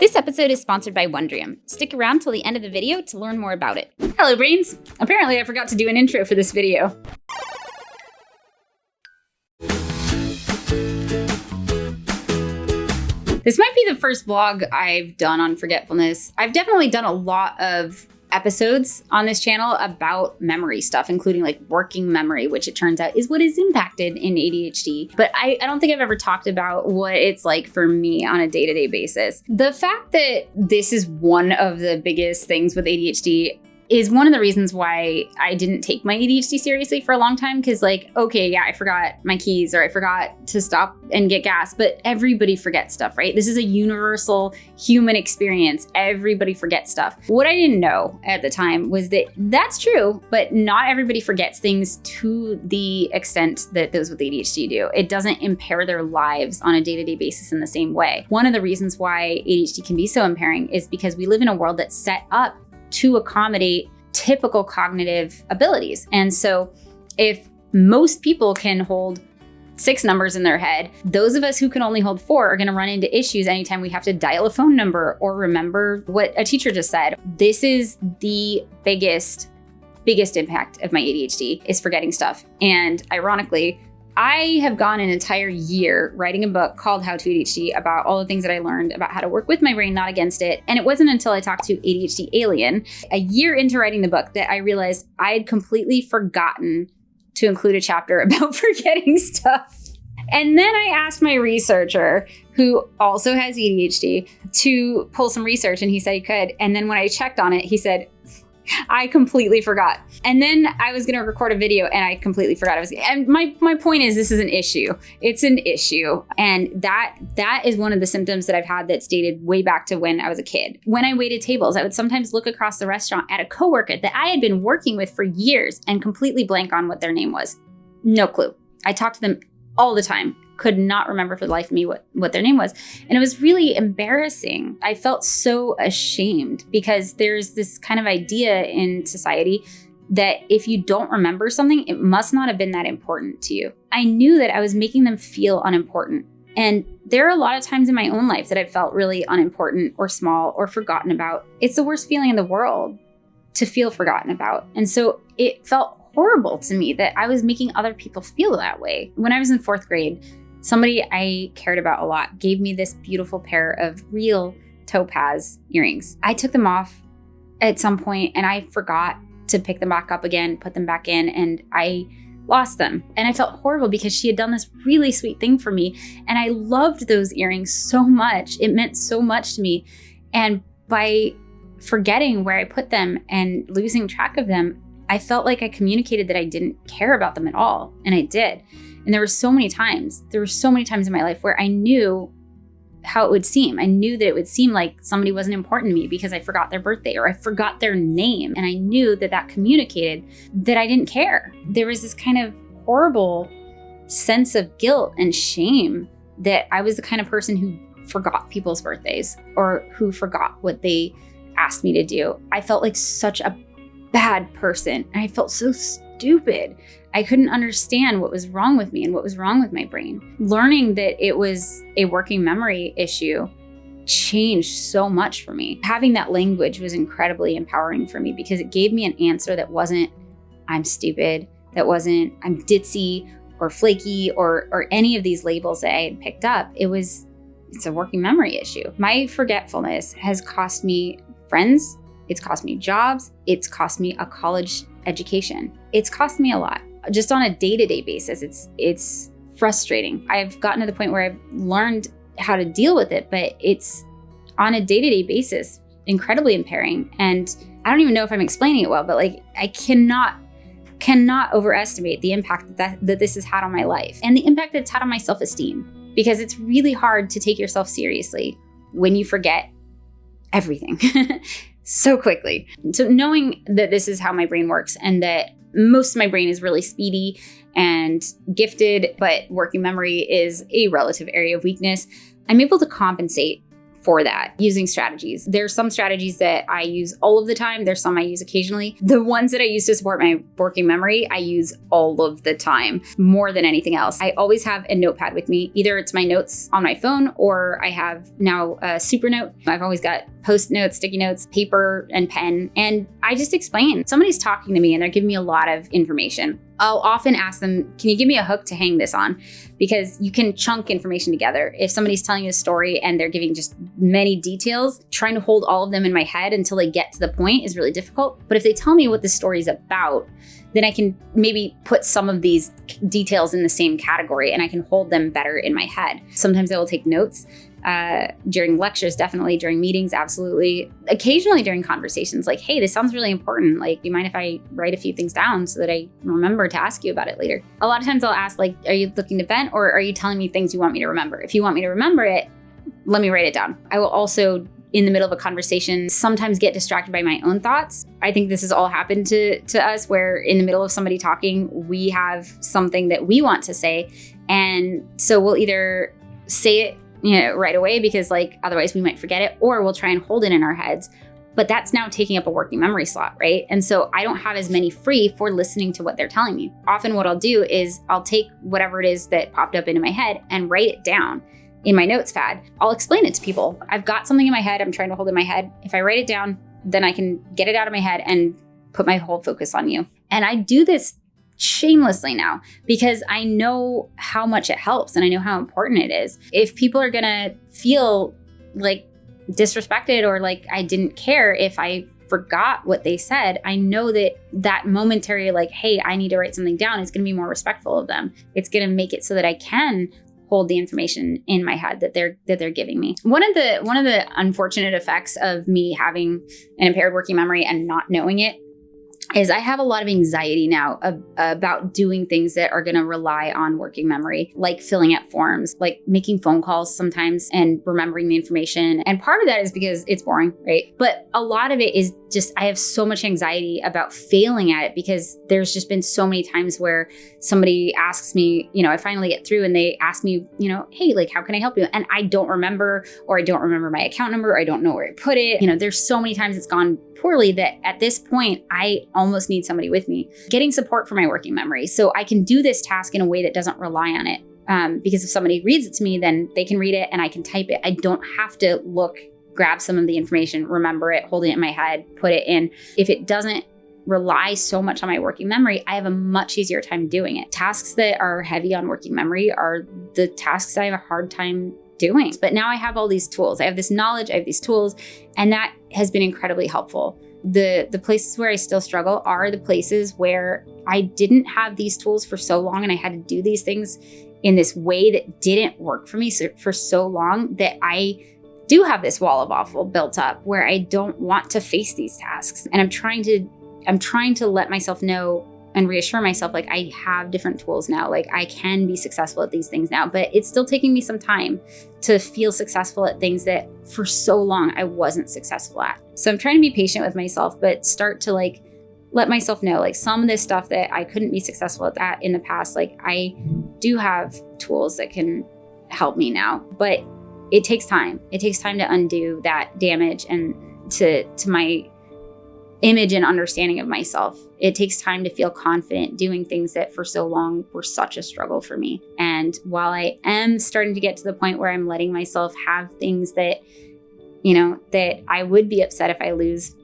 This episode is sponsored by Wondrium. Stick around till the end of the video to learn more about it. Hello, brains! Apparently I forgot to do an intro for this video. This might be the first vlog I've done on forgetfulness. I've definitely done a lot of episodes on this channel about memory stuff, including like working memory, which it turns out is what is impacted in ADHD. But I don't think I've ever talked about what it's like for me on a day-to-day basis. The fact that this is one of the biggest things with ADHD is one of the reasons why I didn't take my ADHD seriously for a long time. Cause like, okay, yeah, I forgot my keys or I forgot to stop and get gas, but everybody forgets stuff, right? This is a universal human experience. Everybody forgets stuff. What I didn't know at the time was that that's true, but not everybody forgets things to the extent that those with ADHD do. It doesn't impair their lives on a day-to-day basis in the same way. One of the reasons why ADHD can be so impairing is because we live in a world that's set up to accommodate typical cognitive abilities. And so if most people can hold 6 numbers in their head, those of us who can only hold 4 are going to run into issues anytime we have to dial a phone number or remember what a teacher just said. This is the biggest impact of my ADHD is forgetting stuff. And ironically, I have gone an entire year writing a book called How to ADHD about all the things that I learned about how to work with my brain, not against it. And it wasn't until I talked to ADHD Alien a year into writing the book that I realized I had completely forgotten to include a chapter about forgetting stuff. And then I asked my researcher, who also has ADHD, to pull some research, and he said he could. And then when I checked on it, he said, I completely forgot. And then I was going to record a video and I completely forgot. And my point is, this is an issue. It's an issue. And that is one of the symptoms that I've had that's dated way back to when I was a kid. When I waited tables, I would sometimes look across the restaurant at a coworker that I had been working with for years and completely blank on what their name was. No clue. I talked to them all the time. Could not remember for the life of me what their name was. And it was really embarrassing. I felt so ashamed because there's this kind of idea in society that if you don't remember something, it must not have been that important to you. I knew that I was making them feel unimportant. And there are a lot of times in my own life that I felt really unimportant or small or forgotten about. It's the worst feeling in the world to feel forgotten about. And so it felt horrible to me that I was making other people feel that way. When I was in 4th grade, somebody I cared about a lot gave me this beautiful pair of real topaz earrings. I took them off at some point and I forgot to pick them back up again, put them back in, and I lost them. And I felt horrible because she had done this really sweet thing for me. And I loved those earrings so much. It meant so much to me. And by forgetting where I put them and losing track of them, I felt like I communicated that I didn't care about them at all. And I did. And there were so many times in my life where I knew how it would seem. I knew that it would seem like somebody wasn't important to me because I forgot their birthday or I forgot their name. And I knew that communicated that I didn't care. There was this kind of horrible sense of guilt and shame that I was the kind of person who forgot people's birthdays or who forgot what they asked me to do. I felt like such a bad person. And I felt so stupid. I couldn't understand what was wrong with me and what was wrong with my brain. Learning that it was a working memory issue changed so much for me. Having that language was incredibly empowering for me because it gave me an answer that wasn't, I'm stupid, that wasn't, I'm ditzy or flaky or any of these labels that I had picked up. It's a working memory issue. My forgetfulness has cost me friends. It's cost me jobs. It's cost me a college education. It's cost me a lot. Just on a day-to-day basis, it's frustrating. I've gotten to the point where I've learned how to deal with it, but it's on a day-to-day basis, incredibly impairing. And I don't even know if I'm explaining it well, but like I cannot overestimate the impact that this has had on my life and the impact that it's had on my self-esteem, because it's really hard to take yourself seriously when you forget everything so quickly. So knowing that this is how my brain works and that most of my brain is really speedy and gifted, but working memory is a relative area of weakness, I'm able to compensate for that using strategies. There's some strategies that I use all of the time. There's some I use occasionally. The ones that I use to support my working memory, I use all of the time, more than anything else. I always have a notepad with me. Either it's my notes on my phone or I have now a super note. I've always got post notes, sticky notes, paper and pen. And I just explain. Somebody's talking to me and they're giving me a lot of information. I'll often ask them, can you give me a hook to hang this on? Because you can chunk information together. If somebody's telling you a story and they're giving just many details, trying to hold all of them in my head until they get to the point is really difficult. But if they tell me what the story is about, then I can maybe put some of these details in the same category and I can hold them better in my head. Sometimes I will take notes. During lectures, definitely. During meetings, absolutely. Occasionally during conversations, like, hey, this sounds really important. Like, do you mind if I write a few things down so that I remember to ask you about it later? A lot of times I'll ask, like, are you looking to vent or are you telling me things you want me to remember? If you want me to remember it, let me write it down. I will also, in the middle of a conversation, sometimes get distracted by my own thoughts. I think this has all happened to us where in the middle of somebody talking, we have something that we want to say. And so we'll either say it right away because like otherwise we might forget it, or we'll try and hold it in our heads. But that's now taking up a working memory slot, right? And so I don't have as many free for listening to what they're telling me. Often what I'll do is I'll take whatever it is that popped up into my head and write it down in my notes pad. I'll explain it to people. I've got something in my head I'm trying to hold in my head. If I write it down, then I can get it out of my head and put my whole focus on you. And I do this shamelessly now because I know how much it helps and I know how important it is. If people are gonna feel like disrespected or like I didn't care if I forgot what they said, I know that that momentary like, hey, I need to write something down is gonna be more respectful of them. It's gonna make it so that I can hold the information in my head that they're giving me. One of the unfortunate effects of me having an impaired working memory and not knowing it is I have a lot of anxiety now about doing things that are going to rely on working memory, like filling out forms, like making phone calls sometimes and remembering the information. And part of that is because it's boring, right? But a lot of it is just, I have so much anxiety about failing at it because there's just been so many times where somebody asks me, I finally get through and they ask me, hey, like, how can I help you? And I don't remember, or I don't remember my account number, or I don't know where I put it. There's so many times it's gone poorly that at this point, I almost need somebody with me, getting support for my working memory. So I can do this task in a way that doesn't rely on it. Because if somebody reads it to me, then they can read it and I can type it. I don't have to grab some of the information, remember it, hold it in my head, put it in. If it doesn't rely so much on my working memory, I have a much easier time doing it. Tasks that are heavy on working memory are the tasks I have a hard time doing. But now I have all these tools. I have this knowledge, I have these tools, and that has been incredibly helpful. The places where I still struggle are the places where I didn't have these tools for so long and I had to do these things in this way that didn't work for me for so long that I do have this wall of awful built up where I don't want to face these tasks. And I'm trying to let myself know and reassure myself, like, I have different tools now. Like, I can be successful at these things now, but it's still taking me some time to feel successful at things that for so long I wasn't successful at. So I'm trying to be patient with myself, but start to let myself know, like, some of this stuff that I couldn't be successful at that in the past, like, I do have tools that can help me now, but it takes time. It takes time to undo that damage and to my image and understanding of myself. It takes time to feel confident doing things that for so long were such a struggle for me. And while I am starting to get to the point where I'm letting myself have things that, that I would be upset if I lose,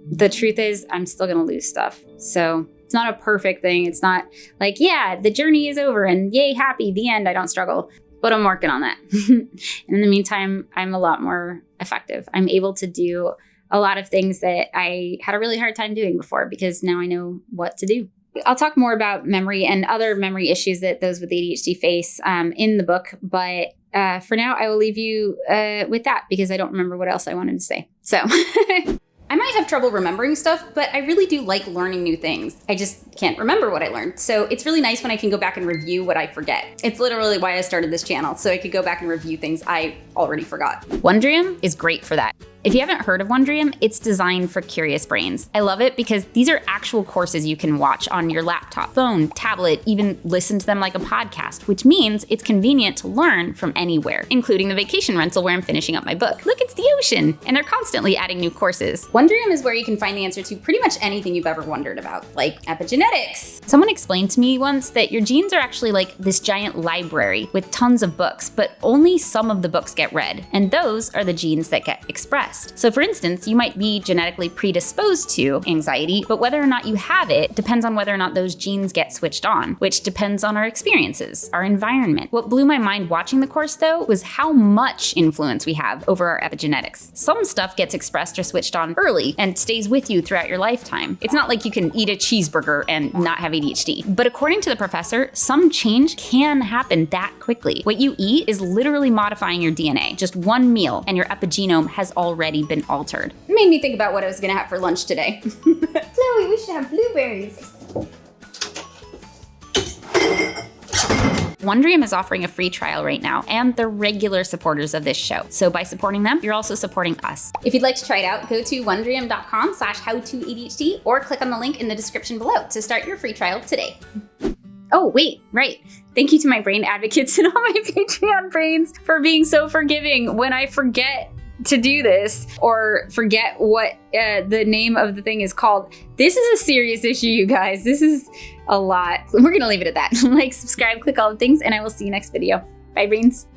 the truth is I'm still going to lose stuff. So it's not a perfect thing. It's not like, yeah, the journey is over and yay, happy, the end, I don't struggle. But I'm working on that. And in the meantime, I'm a lot more effective. I'm able to do a lot of things that I had a really hard time doing before because now I know what to do. I'll talk more about memory and other memory issues that those with ADHD face in the book. But for now, I will leave you with that because I don't remember what else I wanted to say. So I might have trouble remembering stuff, but I really do like learning new things. I just can't remember what I learned. So it's really nice when I can go back and review what I forget. It's literally why I started this channel, so I could go back and review things I already forgot. Wondrium is great for that. If you haven't heard of Wondrium, it's designed for curious brains. I love it because these are actual courses you can watch on your laptop, phone, tablet, even listen to them like a podcast, which means it's convenient to learn from anywhere, including the vacation rental where I'm finishing up my book. Look, it's the ocean! And they're constantly adding new courses. Wondrium is where you can find the answer to pretty much anything you've ever wondered about, like epigenetics. Someone explained to me once that your genes are actually like this giant library with tons of books, but only some of the books get read, and those are the genes that get expressed. So for instance, you might be genetically predisposed to anxiety, but whether or not you have it depends on whether or not those genes get switched on, which depends on our experiences, our environment. What blew my mind watching the course though was how much influence we have over our epigenetics. Some stuff gets expressed or switched on early and stays with you throughout your lifetime. It's not like you can eat a cheeseburger and not have ADHD. But according to the professor, some change can happen that quickly. What you eat is literally modifying your DNA. Just one meal and your epigenome has already been altered. It made me think about what I was gonna have for lunch today. Chloe, we should have blueberries. Wondrium is offering a free trial right now, and they're regular supporters of this show. So by supporting them, you're also supporting us. If you'd like to try it out, go to wondrium.com/howtoadhd or click on the link in the description below to start your free trial today. Oh, wait, right. Thank you to my brain advocates and all my Patreon brains for being so forgiving when I forget to do this or forget what the name of the thing is called. This is a serious issue, you guys. This is a lot. We're gonna leave it at that. Like, subscribe, click all the things, and I will see you next video. Bye, brains.